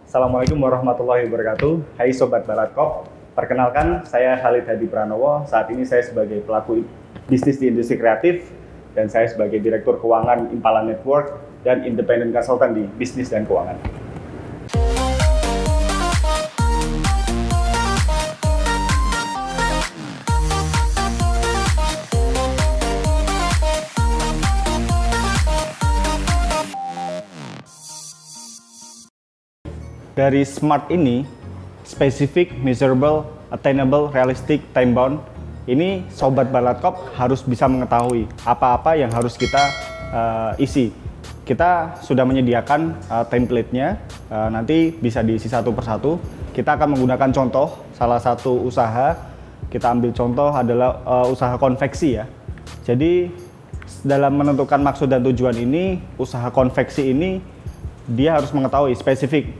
Assalamualaikum warahmatullahi wabarakatuh. Hai Sobat Balatkop, perkenalkan saya Khalid Hadi Pranowo. Saat ini saya sebagai pelaku bisnis di industri kreatif dan saya sebagai Direktur Keuangan Impala Network dan Independent Consultant di bisnis dan keuangan. Dari SMART ini, specific, measurable, attainable, realistic, time bound, ini Sobat Balatkop harus bisa mengetahui apa-apa yang harus kita isi. Kita sudah menyediakan template-nya, nanti bisa diisi satu persatu. Kita akan menggunakan contoh, salah satu usaha, kita ambil contoh adalah usaha konveksi ya. Jadi dalam menentukan maksud dan tujuan ini, usaha konveksi ini dia harus mengetahui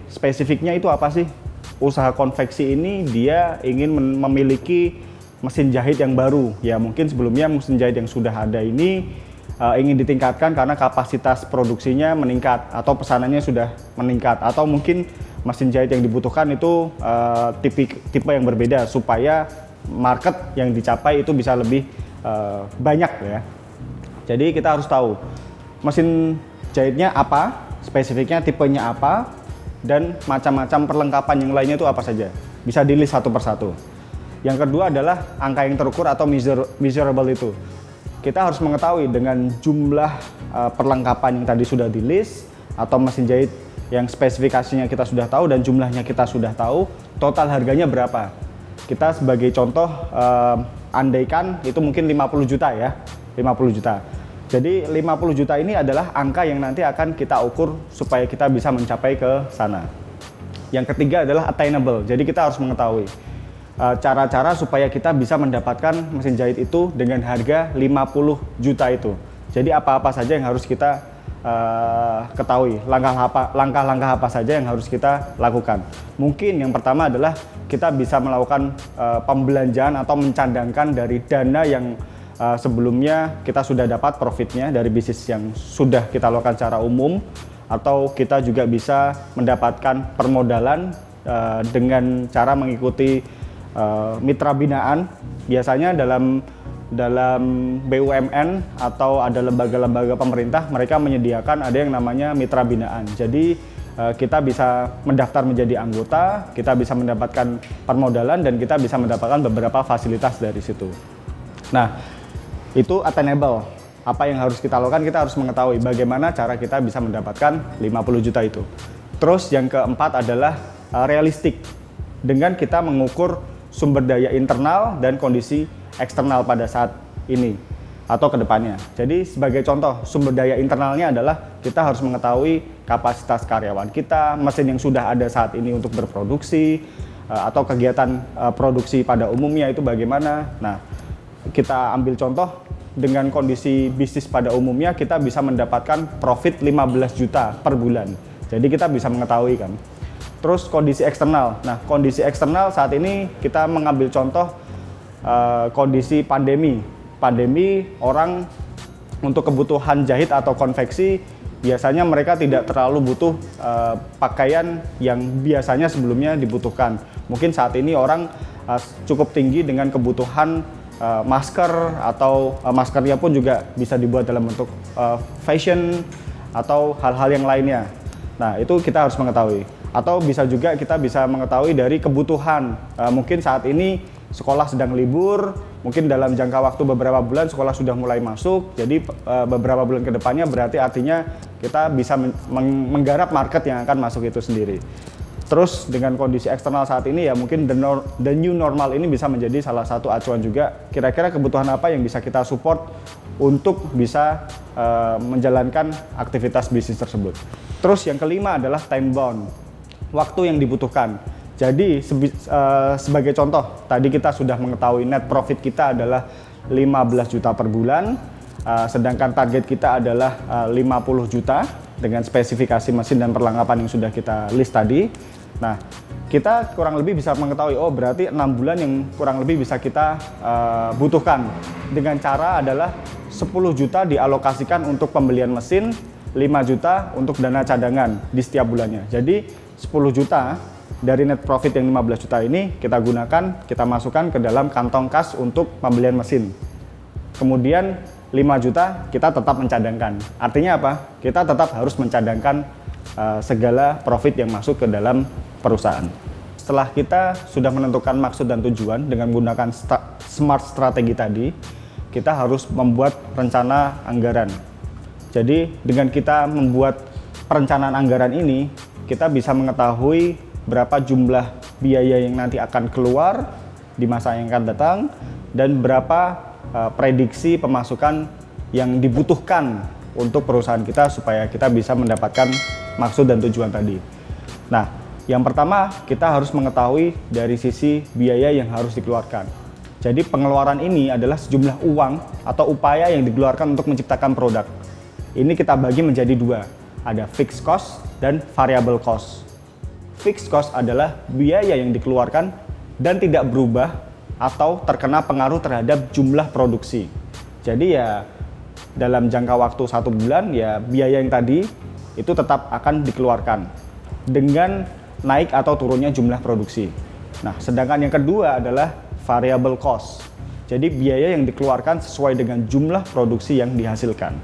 spesifiknya itu apa sih. Usaha konveksi ini dia ingin memiliki mesin jahit yang baru ya, mungkin sebelumnya mesin jahit yang sudah ada ini ingin ditingkatkan karena kapasitas produksinya meningkat atau pesanannya sudah meningkat, atau mungkin mesin jahit yang dibutuhkan itu tipe yang berbeda supaya market yang dicapai itu bisa lebih banyak ya. Jadi kita harus tahu mesin jahitnya apa, spesifiknya, tipenya apa, dan macam-macam perlengkapan yang lainnya itu apa saja. Bisa di-list satu persatu. Yang kedua adalah angka yang terukur atau measurable itu. Kita harus mengetahui dengan jumlah perlengkapan yang tadi sudah di-list atau mesin jahit yang spesifikasinya kita sudah tahu dan jumlahnya kita sudah tahu, total harganya berapa. Kita sebagai contoh andaikan itu mungkin 50 juta ya, 50 juta. Jadi 50 juta ini adalah angka yang nanti akan kita ukur supaya kita bisa mencapai ke sana. Yang ketiga adalah attainable. Jadi kita harus mengetahui cara-cara supaya kita bisa mendapatkan mesin jahit itu dengan harga 50 juta itu. Jadi apa-apa saja yang harus kita ketahui, langkah-langkah apa saja yang harus kita lakukan. Mungkin yang pertama adalah kita bisa melakukan pembelanjaan atau mencadangkan dari dana yang sebelumnya kita sudah dapat profitnya dari bisnis yang sudah kita lakukan secara umum, atau kita juga bisa mendapatkan permodalan dengan cara mengikuti mitra binaan. Biasanya dalam BUMN atau ada lembaga-lembaga pemerintah, mereka menyediakan ada yang namanya mitra binaan. Jadi kita bisa mendaftar menjadi anggota, kita bisa mendapatkan permodalan, dan kita bisa mendapatkan beberapa fasilitas dari situ. Nah, itu attainable. Apa yang harus kita lakukan, kita harus mengetahui bagaimana cara kita bisa mendapatkan 50 juta itu. Terus yang keempat adalah realistik, dengan kita mengukur sumber daya internal dan kondisi eksternal pada saat ini atau kedepannya. Jadi sebagai contoh, sumber daya internalnya adalah kita harus mengetahui kapasitas karyawan kita, mesin yang sudah ada saat ini untuk berproduksi, atau kegiatan produksi pada umumnya itu bagaimana. Nah, kita ambil contoh dengan kondisi bisnis pada umumnya, kita bisa mendapatkan profit 15 juta per bulan. Jadi kita bisa mengetahui kan. Terus kondisi eksternal. Nah, kondisi eksternal saat ini kita mengambil contoh kondisi pandemi. Pandemi, orang untuk kebutuhan jahit atau konveksi biasanya mereka tidak terlalu butuh pakaian yang biasanya sebelumnya dibutuhkan. Mungkin saat ini orang cukup tinggi dengan kebutuhan masker, atau maskernya pun juga bisa dibuat dalam bentuk fashion atau hal-hal yang lainnya. Nah, itu kita harus mengetahui. Atau bisa juga kita bisa mengetahui dari kebutuhan. Mungkin saat ini sekolah sedang libur, mungkin dalam jangka waktu beberapa bulan sekolah sudah mulai masuk. Jadi beberapa bulan ke depannya berarti artinya kita bisa menggarap market yang akan masuk itu sendiri. Terus dengan kondisi eksternal saat ini ya, mungkin the new normal ini bisa menjadi salah satu acuan juga. Kira-kira kebutuhan apa yang bisa kita support untuk bisa menjalankan aktivitas bisnis tersebut. Terus yang kelima adalah time bound, waktu yang dibutuhkan. Jadi sebagai contoh, tadi kita sudah mengetahui net profit kita adalah 15 juta per bulan, sedangkan target kita adalah 50 juta dengan spesifikasi mesin dan perlengkapan yang sudah kita list tadi. Nah, kita kurang lebih bisa mengetahui, oh berarti 6 bulan yang kurang lebih bisa kita butuhkan. Dengan cara adalah 10 juta dialokasikan untuk pembelian mesin, 5 juta untuk dana cadangan di setiap bulannya. Jadi 10 juta dari net profit yang 15 juta ini kita gunakan, kita masukkan ke dalam kantong kas untuk pembelian mesin. Kemudian 5 juta kita tetap mencadangkan. Artinya apa? Kita tetap harus mencadangkan segala profit yang masuk ke dalam perusahaan. Setelah kita sudah menentukan maksud dan tujuan dengan menggunakan smart strategi tadi, kita harus membuat rencana anggaran. Jadi dengan kita membuat perencanaan anggaran ini, kita bisa mengetahui berapa jumlah biaya yang nanti akan keluar di masa yang akan datang dan berapa prediksi pemasukan yang dibutuhkan untuk perusahaan kita supaya kita bisa mendapatkan maksud dan tujuan tadi. Nah, yang pertama kita harus mengetahui dari sisi biaya yang harus dikeluarkan. Jadi pengeluaran ini adalah sejumlah uang atau upaya yang dikeluarkan untuk menciptakan produk. Ini kita bagi menjadi dua, ada fixed cost dan variable cost. Fixed cost adalah biaya yang dikeluarkan dan tidak berubah atau terkena pengaruh terhadap jumlah produksi. Jadi ya dalam jangka waktu 1 bulan ya biaya yang tadi itu tetap akan dikeluarkan dengan naik atau turunnya jumlah produksi. Nah, sedangkan yang kedua adalah variable cost. Jadi biaya yang dikeluarkan sesuai dengan jumlah produksi yang dihasilkan.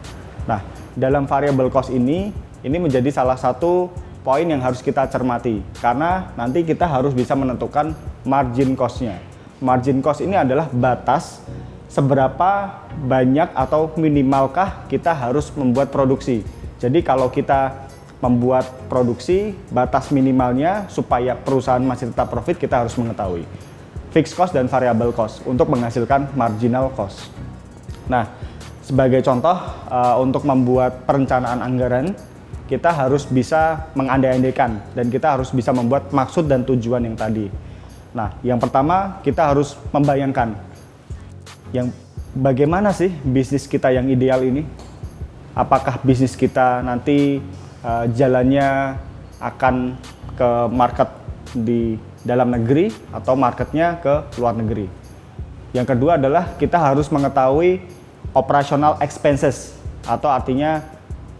Nah, dalam variable cost ini menjadi salah satu poin yang harus kita cermati karena nanti kita harus bisa menentukan margin cost-nya. Margin cost ini adalah batas seberapa banyak atau minimalkah kita harus membuat produksi. Jadi kalau kita membuat produksi, batas minimalnya supaya perusahaan masih tetap profit kita harus mengetahui fixed cost dan variable cost untuk menghasilkan marginal cost. Nah, sebagai contoh untuk membuat perencanaan anggaran, kita harus bisa mengandai-andaikan dan kita harus bisa membuat maksud dan tujuan yang tadi. Nah, yang pertama kita harus membayangkan bagaimana sih bisnis kita yang ideal ini? Apakah bisnis kita nanti jalannya akan ke market di dalam negeri atau marketnya ke luar negeri? Yang kedua adalah kita harus mengetahui operational expenses atau artinya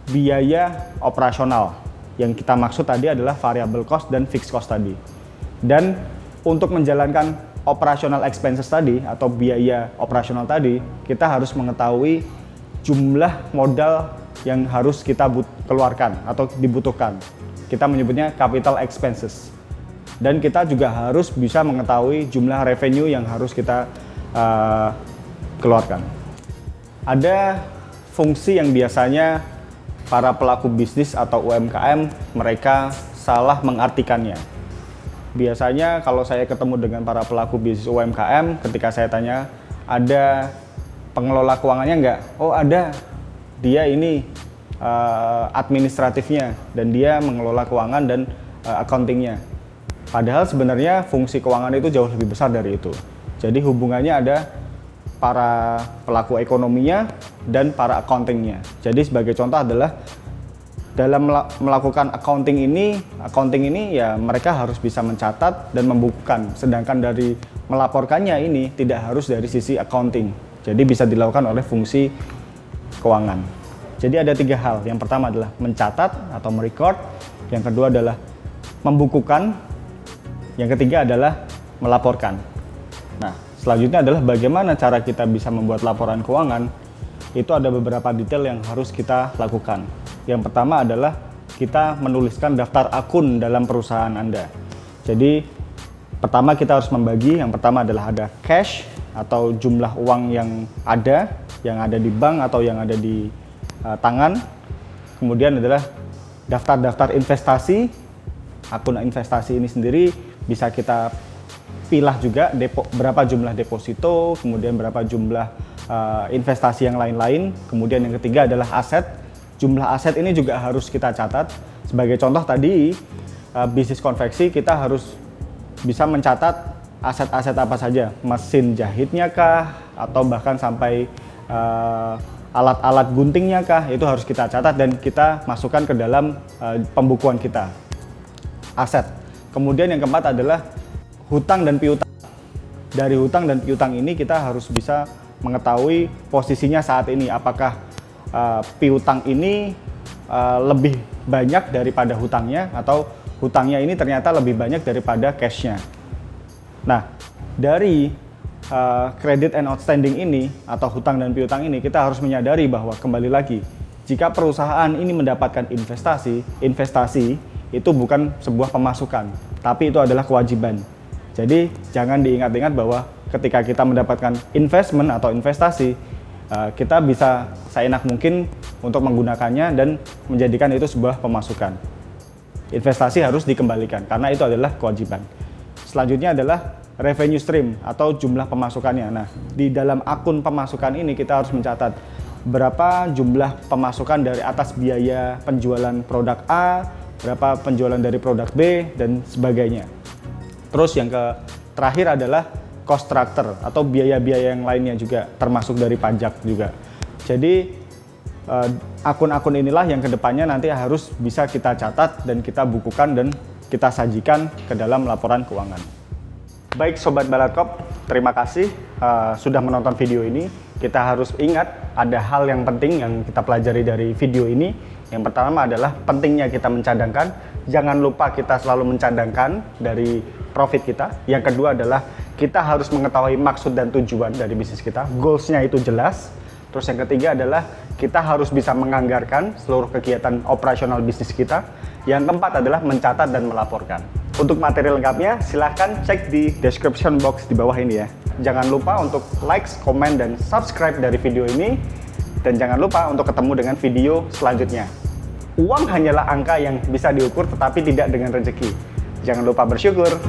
biaya operasional. Yang kita maksud tadi adalah variable cost dan fixed cost tadi. Dan untuk menjalankan operational expenses tadi atau biaya operasional tadi, kita harus mengetahui jumlah modal yang harus kita keluarkan atau dibutuhkan. Kita menyebutnya capital expenses. Dan kita juga harus bisa mengetahui jumlah revenue yang harus kita keluarkan. Ada fungsi yang biasanya para pelaku bisnis atau UMKM mereka salah mengartikannya. Biasanya kalau saya ketemu dengan para pelaku bisnis UMKM, ketika saya tanya, ada pengelola keuangannya nggak? Oh ada, dia ini administratifnya dan dia mengelola keuangan dan accountingnya. Padahal sebenarnya fungsi keuangan itu jauh lebih besar dari itu. Jadi hubungannya ada para pelaku ekonominya dan para accountingnya. Jadi sebagai contoh adalah dalam melakukan accounting ini ya mereka harus bisa mencatat dan membukukan. Sedangkan dari melaporkannya ini tidak harus dari sisi accounting. Jadi bisa dilakukan oleh fungsi keuangan. Jadi ada 3 hal. Yang pertama adalah mencatat atau merecord. Yang kedua adalah membukukan. Yang ketiga adalah melaporkan. Nah, selanjutnya adalah bagaimana cara kita bisa membuat laporan keuangan. Itu ada beberapa detail yang harus kita lakukan. Yang pertama adalah kita menuliskan daftar akun dalam perusahaan Anda. Jadi pertama kita harus membagi, yang pertama adalah ada cash atau jumlah uang yang ada di bank atau yang ada di tangan. Kemudian adalah daftar-daftar investasi. Akun investasi ini sendiri bisa kita pilah juga berapa jumlah deposito, kemudian berapa jumlah investasi yang lain-lain. Kemudian yang ketiga adalah aset. Jumlah aset ini juga harus kita catat. Sebagai contoh tadi, bisnis konveksi kita harus bisa mencatat aset-aset apa saja. Mesin jahitnya kah, atau bahkan sampai alat-alat guntingnya kah, itu harus kita catat dan kita masukkan ke dalam pembukuan kita. Aset. Kemudian yang keempat adalah hutang dan piutang. Dari hutang dan piutang ini kita harus bisa mengetahui posisinya saat ini. Apakah piutang ini lebih banyak daripada hutangnya atau hutangnya ini ternyata lebih banyak daripada cash-nya. Nah, dari credit and outstanding ini atau hutang dan piutang ini, kita harus menyadari bahwa kembali lagi, jika perusahaan ini mendapatkan investasi itu bukan sebuah pemasukan, tapi itu adalah kewajiban. Jadi jangan diingat-ingat bahwa ketika kita mendapatkan investment atau investasi, kita bisa seenak mungkin untuk menggunakannya dan menjadikan itu sebuah pemasukan. Investasi harus dikembalikan karena itu adalah kewajiban. Selanjutnya adalah revenue stream atau jumlah pemasukannya. Nah, di dalam akun pemasukan ini kita harus mencatat berapa jumlah pemasukan dari atas biaya penjualan produk A, berapa penjualan dari produk B, dan sebagainya. Terus yang terakhir adalah cost structure atau biaya-biaya yang lainnya juga, termasuk dari pajak juga. Jadi akun-akun inilah yang kedepannya nanti harus bisa kita catat dan kita bukukan dan kita sajikan ke dalam laporan keuangan. Baik Sobat Balatkop, terima kasih sudah menonton video ini. Kita harus ingat ada hal yang penting yang kita pelajari dari video ini. Yang pertama adalah pentingnya kita mencadangkan. Jangan lupa kita selalu mencadangkan dari profit kita. Yang kedua adalah kita harus mengetahui maksud dan tujuan dari bisnis kita. Goals-nya itu jelas. Terus yang ketiga adalah kita harus bisa menganggarkan seluruh kegiatan operasional bisnis kita. Yang keempat adalah mencatat dan melaporkan. Untuk materi lengkapnya silahkan cek di description box di bawah ini ya. Jangan lupa untuk like, komen, dan subscribe dari video ini. Dan jangan lupa untuk ketemu dengan video selanjutnya. Uang hanyalah angka yang bisa diukur tetapi tidak dengan rezeki. Jangan lupa bersyukur.